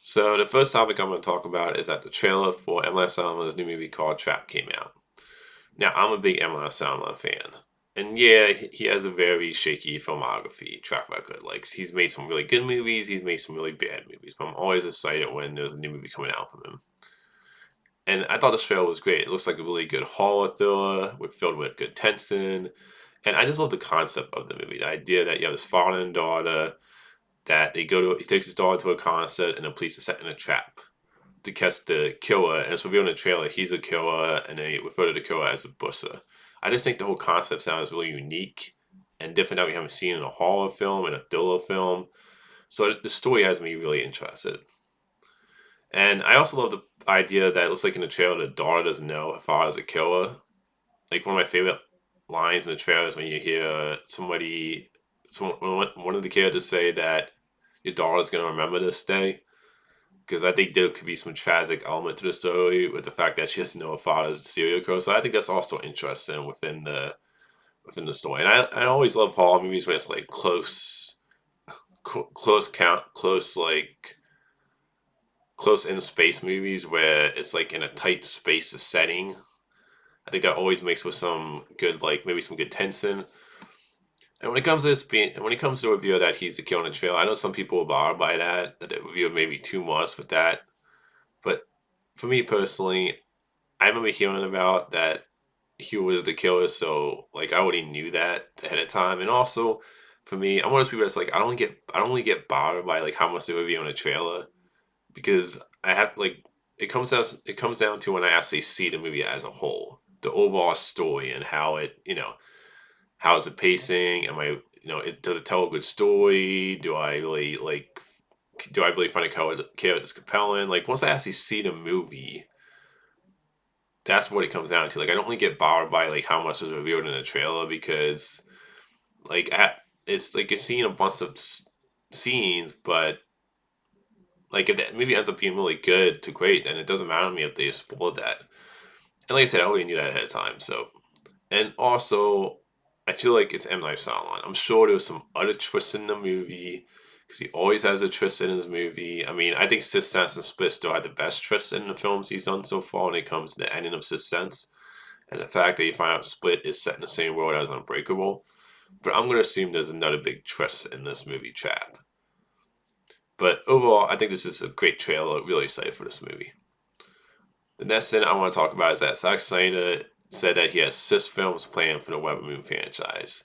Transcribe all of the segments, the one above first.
So the first topic I'm going to talk about is that the trailer for M. Night Shyamalan's new movie called Trap came out. Now I'm a big M. Night Shyamalan fan, and yeah, he has a very shaky filmography track record. Like he's made some really good movies, he's made some really bad movies, but I'm always excited when there's a new movie coming out from him. And I thought this trailer was great. It looks like a really good horror thriller filled with good tension, and I just love the concept of the movie. The idea that you have this father and daughter that he takes his daughter to a concert, and the police are setting a trap to catch the killer, and it's revealed in the trailer he's a killer, and they refer to the killer as a busser. I just think the whole concept sounds really unique and different that we haven't seen in a horror film and a thriller film. So the story has me really interested. And I also love the idea that it looks like in the trailer the daughter doesn't know her father's a killer. Like one of my favorite lines in the trailer is when you hear one of the characters say that your daughter's gonna remember this day, because I think there could be some tragic element to the story with the fact that she doesn't know her father's a serial killer. So I think that's also interesting within the story. And I always love horror movies where it's like close count, close in space movies where it's like in a tight space setting. I think that always makes for some good, like maybe some good tension. And when it comes to the review that he's the killer in the trailer, I know some people are bothered by that the review may be too much with that. But for me personally, I remember hearing about that he was the killer, so like I already knew that ahead of time. And also, for me, I'm one of those people that's like I don't really get bothered by like how much they review on a trailer, because I have like it comes down to when I actually see the movie as a whole, the overall story and how is it pacing? Does it tell a good story? Do I really find a character compelling? Like once I actually see the movie, that's what it comes down to. Like I don't really get bothered by like how much is revealed in the trailer, because it's like you're seeing a bunch of scenes, but like if that movie ends up being really good to great, then it doesn't matter to me if they spoiled that. And like I said, I already knew that ahead of time. So, and also, I feel like it's M. Night Shyamalan. I'm sure there was some other twists in the movie, because he always has a twist in his movie. I mean, I think Sixth Sense and Split still had the best twists in the films he's done so far when it comes to the ending of Sixth Sense. And the fact that you find out Split is set in the same world as Unbreakable. But I'm going to assume there's another big twist in this movie, Trap. But overall, I think this is a great trailer. Really excited for this movie. The next thing I want to talk about is that Zack Snyder said that he has 6 films planned for the Web of Moon franchise.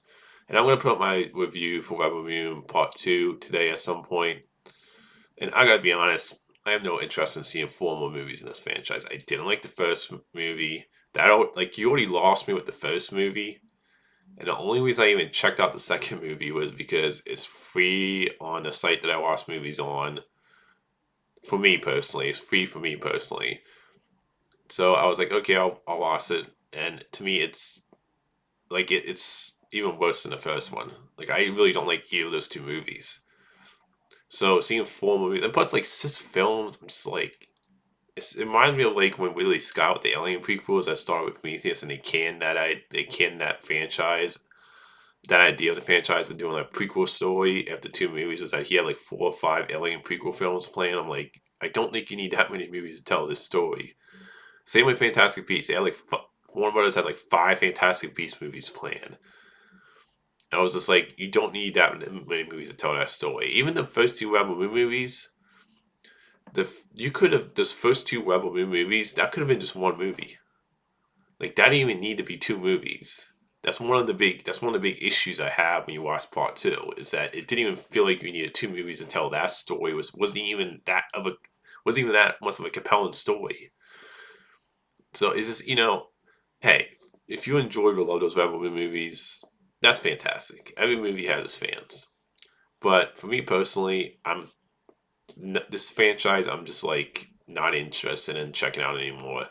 And I'm going to put up my review for Web of Moon Part 2 today at some point. And I gotta be honest, I have no interest in seeing 4 more movies in this franchise. I didn't like the first movie. You already lost me with the first movie. And the only reason I even checked out the second movie was because it's free on the site that I watch movies on. For me personally, it's free for me personally. So I was like, okay, I'll watch it. And to me, it's even worse than the first one. Like I really don't like either of those 2 movies. So seeing 4 movies, and plus like 6 films, I'm just like, it reminds me of like when Ridley Scott with the Alien prequels that started with Prometheus, and they canned that franchise. That idea of the franchise of doing a prequel story after 2 movies was that he had like 4 or 5 Alien prequel films planned. I'm like, I don't think you need that many movies to tell this story. Same with Fantastic Beasts. They had like Warner Brothers had like 5 Fantastic Beasts movies planned. I was just like, you don't need that many movies to tell that story. Even the first 2 Rebel Moon movies, you could have those first 2 Rebel Moon movies. That could have been just one movie. Like that didn't even need to be 2 movies. That's one of the big issues I have when you watch Part Two, is that it didn't even feel like you needed 2 movies to tell that story. Wasn't even that much of a compelling story. So is this hey, if you enjoyed or love those Rebel Moon movies, that's fantastic. Every movie has its fans. But for me personally, this franchise, I'm just like not interested in checking out anymore.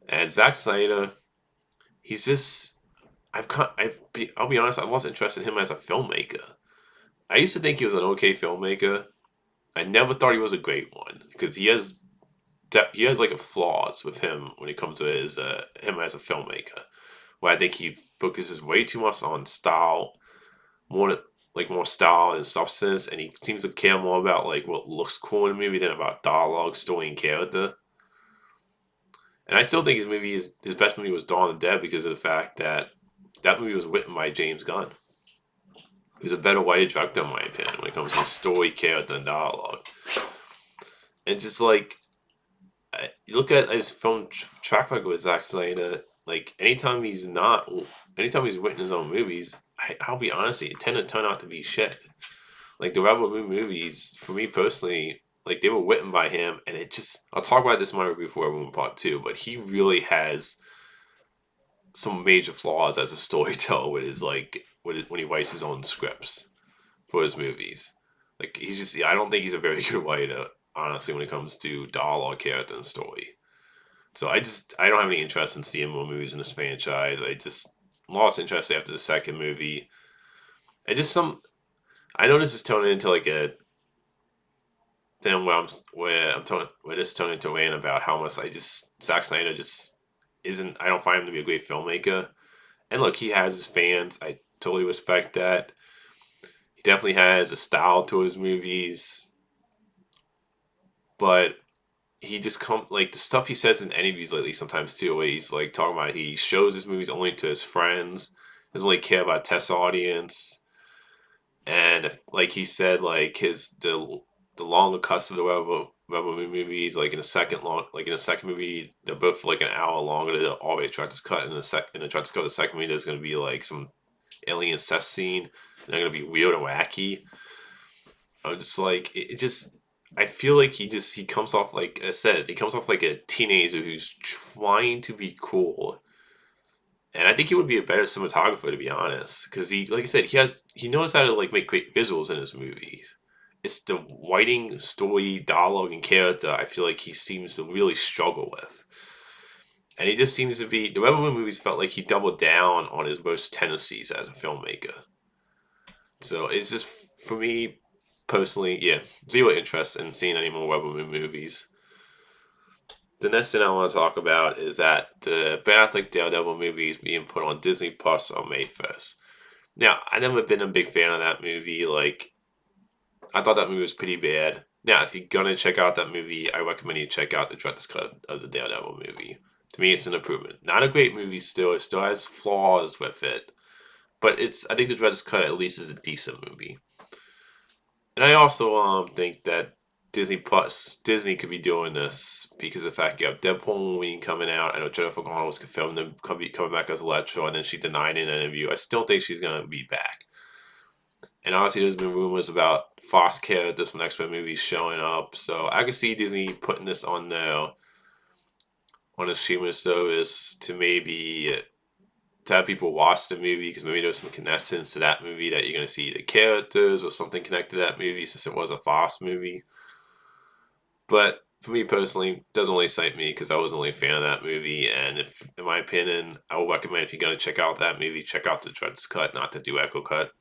And Zack Snyder, he's just I'll be honest, I wasn't interested in him as a filmmaker. I used to think he was an okay filmmaker. I never thought he was a great one, because he has like a flaws with him when it comes to him as a filmmaker, where I think he focuses way too much on style, more like more style and substance, and he seems to care more about like what looks cool in a movie than about dialogue, story, and character. And I still think his best movie was Dawn of the Dead because of the fact that that movie was written by James Gunn. He's a better writer director in my opinion when it comes to story, character, and dialogue. And just like you look at his film track record with Zack Snyder, like anytime he's written his own movies, I'll be honest, it tend to turn out to be shit. Like the Rebel Moon movies, for me personally, like they were written by him, and it just I'll talk about this in my review for Rebel Moon Part 2, but he really has some major flaws as a storyteller with his when he writes his own scripts for his movies. Like he's just I don't think he's a very good writer, honestly, when it comes to dialogue, character, and story. So I don't have any interest in seeing more movies in this franchise. I just lost interest after the second movie. I just some I know this is turning into like a thing where this turning into a rant about how much I just Zack Snyder just isn't. I don't find him to be a great filmmaker. And look, he has his fans. I totally respect that. He definitely has a style to his movies, but he just come like the stuff he says in interviews lately sometimes too, where he's like talking about he shows his movies only to his friends, doesn't really care about test audience, and if, like he said, like the longer cuts of the Rebel Moon movies, like in the second movie, they're both like an hour longer. The already director's cut, and in the director's cut of the second movie, there's going to be like some alien sex scene, and they're going to be weird and wacky. I'm just like it just I feel like he comes off like I said, he comes off like a teenager who's trying to be cool. And I think he would be a better cinematographer to be honest, because he like I said, he knows how to like make great visuals in his movies. It's the writing, story, dialogue, and character I feel like he seems to really struggle with. And he just seems to be the Rebel Moon movies felt like he doubled down on his worst tendencies as a filmmaker. So it's just for me personally, yeah, zero interest in seeing any more Rebel Moon movies. The next thing I want to talk about is that the Ben Affleck Daredevil movie is being put on Disney Plus on May 1st. Now, I never been a big fan of that movie. Like, I thought that movie was pretty bad. Now, if you're gonna check out that movie, I recommend you check out the director's cut of the Daredevil movie. To me, it's an improvement. Not a great movie still. It still has flaws with it, but I think the director's cut at least is a decent movie. And I also think that Disney could be doing this because of the fact you have Deadpool movie coming out. I know Jennifer Garner was confirmed to coming back as Electro, and then she denied in an interview. I still think she's gonna be back. And honestly, there's been rumors about Fox characters from X-Men movies showing up, so I could see Disney putting this on a streaming service to maybe to have people watch the movie because maybe there's some connections to that movie that you're going to see the characters or something connected to that movie since it was a Fox movie. But for me personally, it doesn't really excite me because I wasn't really a fan of that movie. And if, in my opinion, I would recommend if you're going to check out that movie, check out the Dread's cut, not the Dueco cut.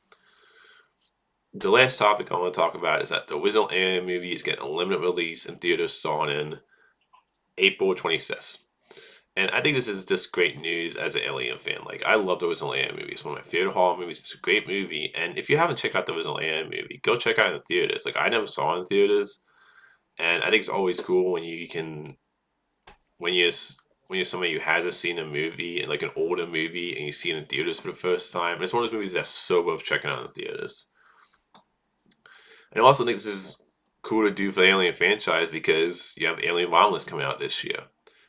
The last topic I want to talk about is that the original Alien movie is getting a limited release in theaters starting April 26th. And I think this is just great news as an Alien fan. Like, I love the original Alien movie. It's one of my favorite horror movies. It's a great movie. And if you haven't checked out the original Alien movie, go check out it in the theaters. Like, I never saw it in theaters. And I think it's always cool when you can, when you're, when you're somebody who hasn't seen a movie, like an older movie, and you see it in theaters for the first time. And it's one of those movies that's so worth checking out in the theaters. And I also think this is cool to do for the Alien franchise because you have Alien Romulus coming out this year.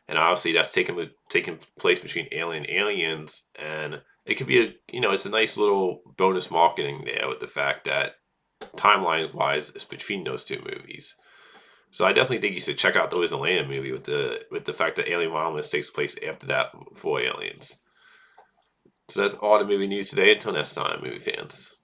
And obviously that's taking place between Alien and Aliens, and it could be it's a nice little bonus marketing there with the fact that timelines wise it's between those two movies. So I definitely think you should check out the original Alien movie with the fact that Alien Romulus takes place after that for Aliens. So that's all the movie news today. Until next time, movie fans.